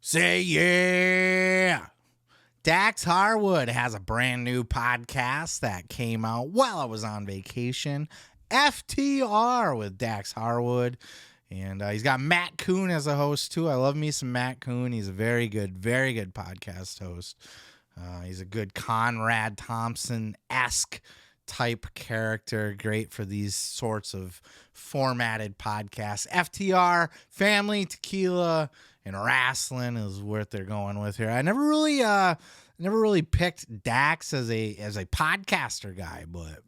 Say yeah. Dax Harwood has a brand new podcast that came out while I was on vacation. FTR with Dax Harwood. And he's got Matt Kuhn as a host, too. I love me some Matt Kuhn. He's a very good podcast host. He's a good Conrad Thompson-esque type character. Great for these sorts of formatted podcasts. FTR, family, tequila, and wrestling is what they're going with here. I never really picked Dax as a podcaster guy, but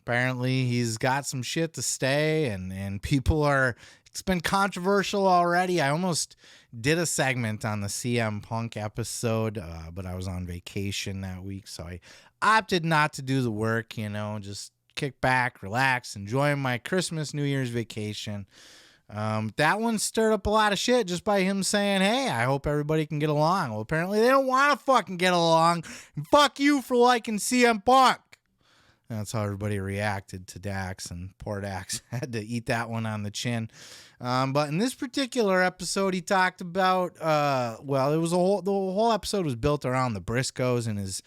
apparently he's got some shit to say, and people are. It's been controversial already. I almost did a segment on the CM Punk episode, but I was on vacation that week, so I opted not to do the work. Just kick back, relax, enjoy my Christmas, New Year's vacation. That one stirred up a lot of shit just by him saying, hey, I hope everybody can get along. Well, apparently they don't want to fucking get along. And fuck you for liking CM Punk. That's how everybody reacted to Dax, and poor Dax had to eat that one on the chin. But in this particular episode, he talked about, the whole episode was built around the Briscoes and his,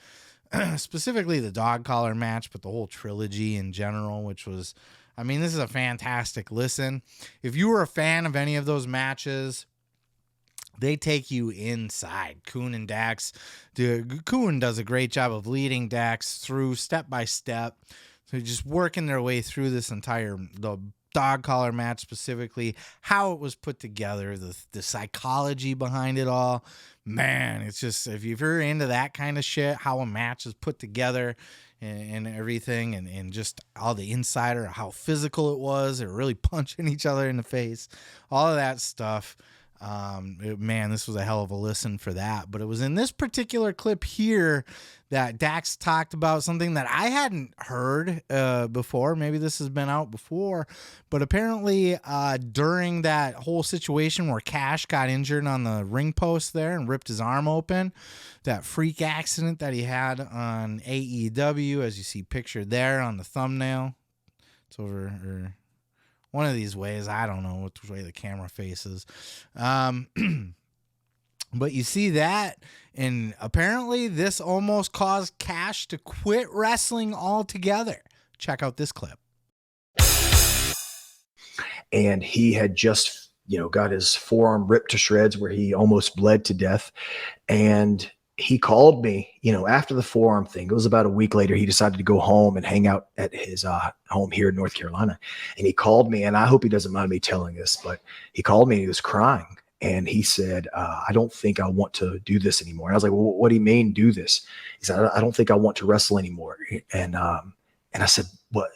specifically the dog collar match, but the whole trilogy in general, which was, this is a fantastic listen. If you were a fan of any of those matches, they take you inside. Kuhn and Dax. Kuhn does a great job of leading Dax through step by step. So just working their way through this the dog collar match specifically, how it was put together, the psychology behind it all. Man, it's just, if you're into that kind of shit, how a match is put together and everything, and just all the insider, how physical it was, they're really punching each other in the face, all of that stuff. This was a hell of a listen for that. But it was in this particular clip here that Dax talked about something that I hadn't heard before. Maybe this has been out before, but apparently during that whole situation where Cash got injured on the ring post there and ripped his arm open, that freak accident that he had on AEW, as you see pictured there on the thumbnail. It's over one of these ways. I don't know which way the camera faces. But you see that, and apparently this almost caused Cash to quit wrestling altogether. Check out this clip. And he had just, got his forearm ripped to shreds where he almost bled to death. And he called me, after the forearm thing. It was about a week later. He decided to go home and hang out at his home here in North Carolina. And he called me, and I hope he doesn't mind me telling this, but he called me and he was crying. And he said, I don't think I want to do this anymore. And I was like, well, what do you mean do this? He said, I don't think I want to wrestle anymore. And I said, what?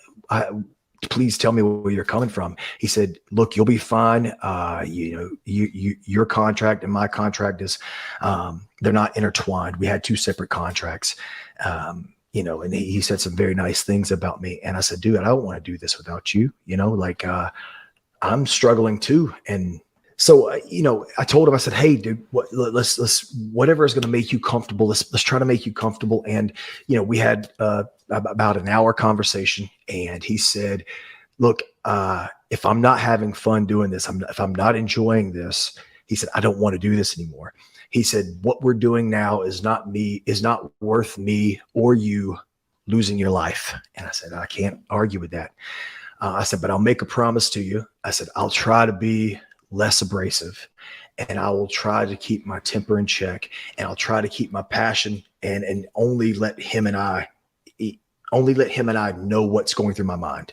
Please tell me where you're coming from. He said, look, you'll be fine. Your contract and my contract is, they're not intertwined. We had two separate contracts, and he said some very nice things about me. And I said, dude, I don't want to do this without you. I'm struggling too. And so, I told him, I said, hey, dude, let's whatever is going to make you comfortable. Let's try to make you comfortable. And, we had about an hour conversation, and he said, look, if I'm not having fun doing this, if I'm not enjoying this, he said, I don't want to do this anymore. He said, what we're doing now is not worth me or you losing your life. And I said, I can't argue with that. I said, but I'll make a promise to you. I said, I'll try to be less abrasive, and I will try to keep my temper in check, and I'll try to keep my passion and only let him and I know what's going through my mind.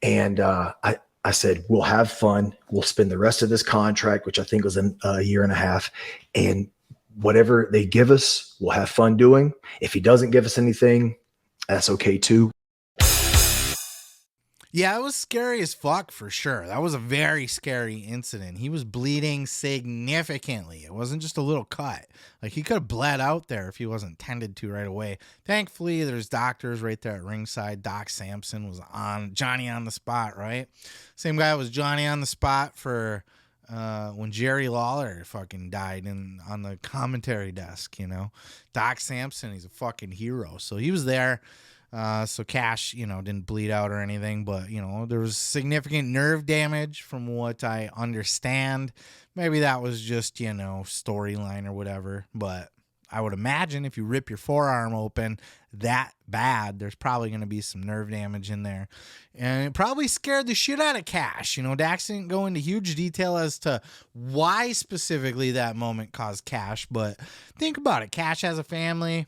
And I said, we'll have fun. We'll spend the rest of this contract, which I think was a year and a half, and whatever they give us, we'll have fun doing. If he doesn't give us anything, that's okay too. Yeah, it was scary as fuck for sure. That was a very scary incident. He was bleeding significantly. It wasn't just a little cut. Like, he could have bled out there if he wasn't tended to right away. Thankfully, there's doctors right there at ringside. Doc Sampson was on Johnny on the spot, right? Same guy was Johnny on the spot for when Jerry Lawler fucking died on the commentary desk, Doc Sampson, he's a fucking hero. So he was there. So Cash, didn't bleed out or anything, but, there was significant nerve damage from what I understand. Maybe that was just, storyline or whatever. But I would imagine if you rip your forearm open that bad, there's probably going to be some nerve damage in there. And it probably scared the shit out of Cash. Dax didn't go into huge detail as to why specifically that moment caused Cash. But think about it. Cash has a family.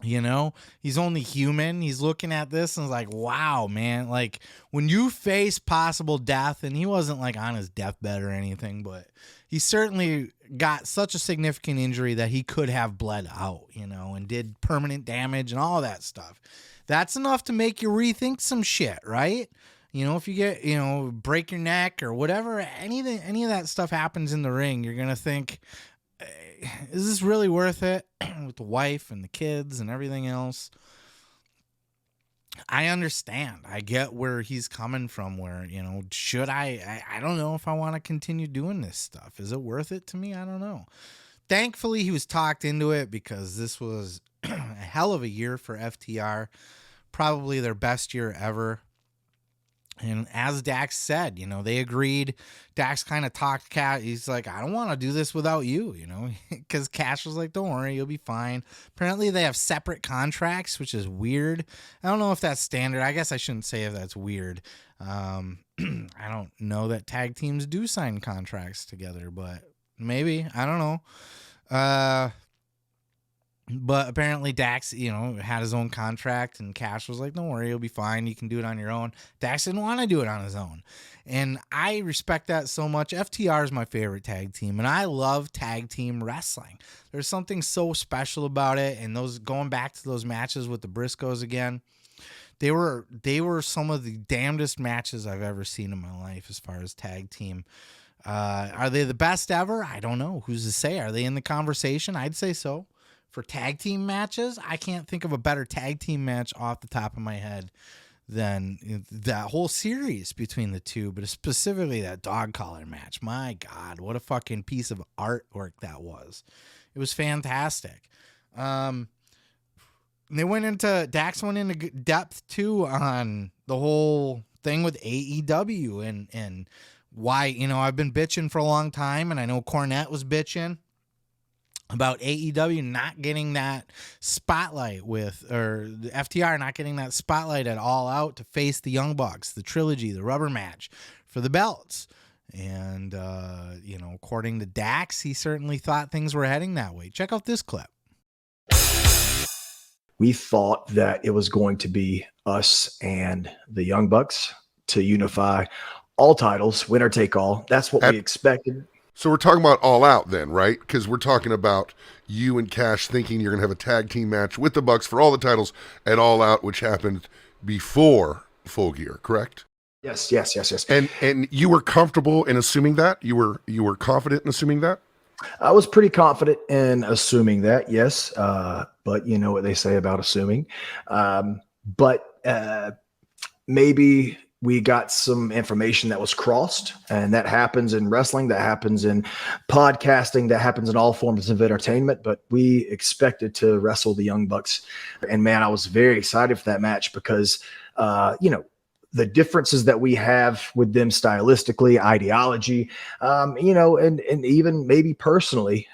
He's only human. He's looking at this and is like, wow, man. Like, when you face possible death, and he wasn't like on his deathbed or anything, but he certainly got such a significant injury that he could have bled out, and did permanent damage and all that stuff. That's enough to make you rethink some shit, right? If you get, break your neck or whatever, any of that stuff happens in the ring, you're going to think, is this really worth it with the wife and the kids and everything else? I understand. I get where he's coming from, where, should I don't know if I want to continue doing this stuff. Is it worth it to me? I don't know. Thankfully, he was talked into it because this was a hell of a year for FTR. Probably their best year ever. And as Dax said, they agreed. Dax kind of talked Cash. He's like, I don't want to do this without you, because Cash was like, don't worry, you'll be fine. Apparently they have separate contracts, which is weird. I don't know if that's standard. I guess I shouldn't say if that's weird. I don't know that tag teams do sign contracts together, but maybe. I don't know. But apparently Dax, had his own contract, and Cash was like, don't worry, you'll be fine. You can do it on your own. Dax didn't want to do it on his own. And I respect that so much. FTR is my favorite tag team, and I love tag team wrestling. There's something so special about it. And going back to those matches with the Briscoes again, they were some of the damnedest matches I've ever seen in my life as far as tag team. Are they the best ever? I don't know. Who's to say? Are they in the conversation? I'd say so. For tag team matches, I can't think of a better tag team match off the top of my head than that whole series between the two, but specifically that dog collar match. My God, what a fucking piece of artwork that was. It was fantastic. Dax went into depth too on the whole thing with AEW and why, I've been bitching for a long time, and I know Cornette was bitching about AEW not getting that spotlight or the FTR not getting that spotlight at All Out to face the Young Bucks, the trilogy, the rubber match for the belts. And, according to Dax, he certainly thought things were heading that way. Check out this clip. We thought that it was going to be us and the Young Bucks to unify all titles, winner take all. That's what we expected. So we're talking about All Out then, right? Because we're talking about you and Cash thinking you're going to have a tag team match with the Bucks for all the titles at All Out, which happened before Full Gear, correct? Yes. And you were comfortable in assuming that? You were confident in assuming that? I was pretty confident in assuming that, yes. But you know what they say about assuming. But maybe we got some information that was crossed, and that happens in wrestling, that happens in podcasting, that happens in all forms of entertainment. But we expected to wrestle the Young Bucks. And man, I was very excited for that match because, the differences that we have with them stylistically, ideology, and even maybe personally,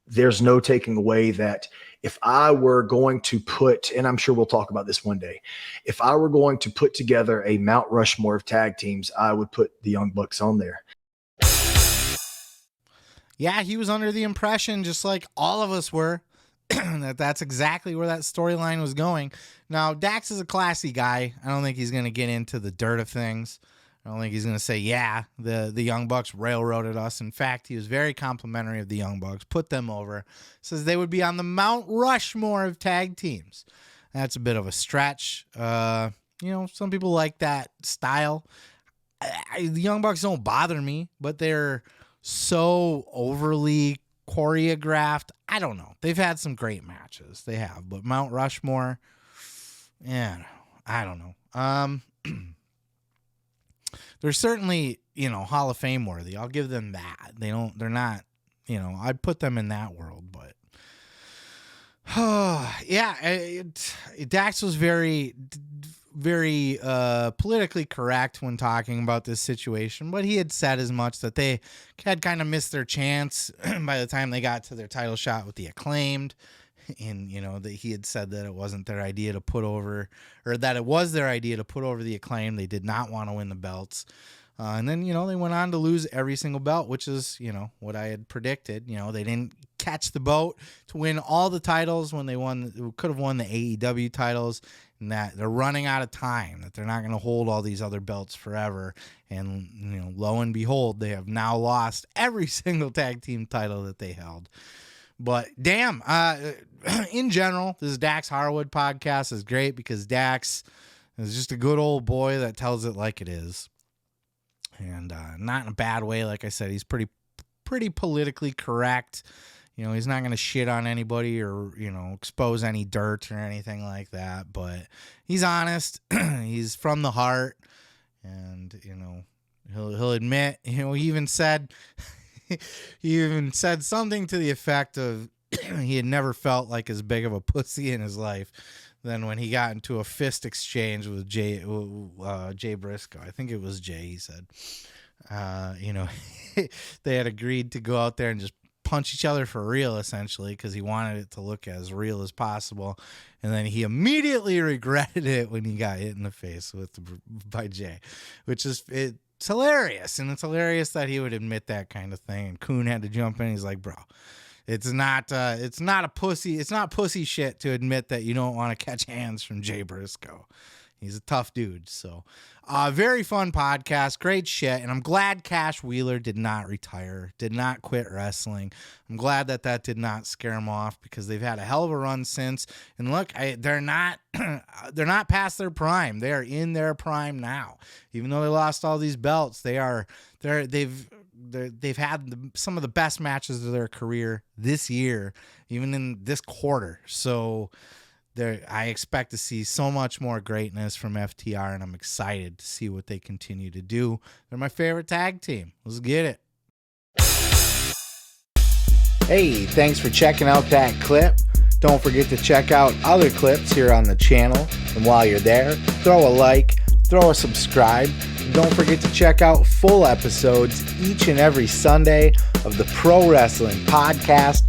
there's no taking away that if I were going to put, and I'm sure we'll talk about this one day, if I were going to put together a Mount Rushmore of tag teams, I would put the Young Bucks on there. Yeah, he was under the impression, just like all of us were, that's exactly where that storyline was going. Now, Dax is a classy guy. I don't think he's going to get into the dirt of things. I don't think he's going to say, yeah, the Young Bucks railroaded us. In fact, he was very complimentary of the Young Bucks, put them over, says they would be on the Mount Rushmore of tag teams. That's a bit of a stretch. Some people like that style. The Young Bucks don't bother me, but they're so overly choreographed. I don't know. They've had some great matches. They have, but Mount Rushmore, yeah, I don't know. They're certainly, Hall of Fame worthy. I'll give them that. They're not, I'd put them in that world, but Yeah, Dax was very politically correct when talking about this situation, but he had said as much that they had kind of missed their chance by the time they got to their title shot with the Acclaimed. And, that he had said that it wasn't their idea to put over, or that it was their idea to put over the Acclaimed. They did not want to win the belts. And then, they went on to lose every single belt, which is, what I had predicted. They didn't catch the boat to win all the titles when they could have won the AEW titles, and that they're running out of time, that they're not going to hold all these other belts forever. And, lo and behold, they have now lost every single tag team title that they held. But damn, in general, this Dax Harwood podcast is great because Dax is just a good old boy that tells it like it is. And not in a bad way. Like I said, he's pretty politically correct. He's not going to shit on anybody or, expose any dirt or anything like that. But he's honest. He's from the heart. And, he'll admit, he even said something to the effect of he had never felt like as big of a pussy in his life than when he got into a fist exchange with Jay Briscoe. I think it was Jay, he said. They had agreed to go out there and just punch each other for real, essentially, because he wanted it to look as real as possible. And then he immediately regretted it when he got hit in the face by Jay, which is... It's hilarious, and it's hilarious that he would admit that kind of thing. And Kuhn had to jump in. He's like, bro, it's not pussy shit to admit that you don't want to catch hands from Jay Briscoe. He's a tough dude. So, very fun podcast, great shit. And I'm glad Cash Wheeler did not retire, did not quit wrestling. I'm glad that did not scare him off because they've had a hell of a run since. And look, they're not past their prime. They are in their prime now. Even though they lost all these belts, they've had some of the best matches of their career this year, even in this quarter. So I expect to see so much more greatness from FTR, and I'm excited to see what they continue to do. They're my favorite tag team. Let's get it. Hey, thanks for checking out that clip. Don't forget to check out other clips here on the channel. And while you're there, throw a like, throw a subscribe. And don't forget to check out full episodes each and every Sunday of the Pro Wrestling Podcast.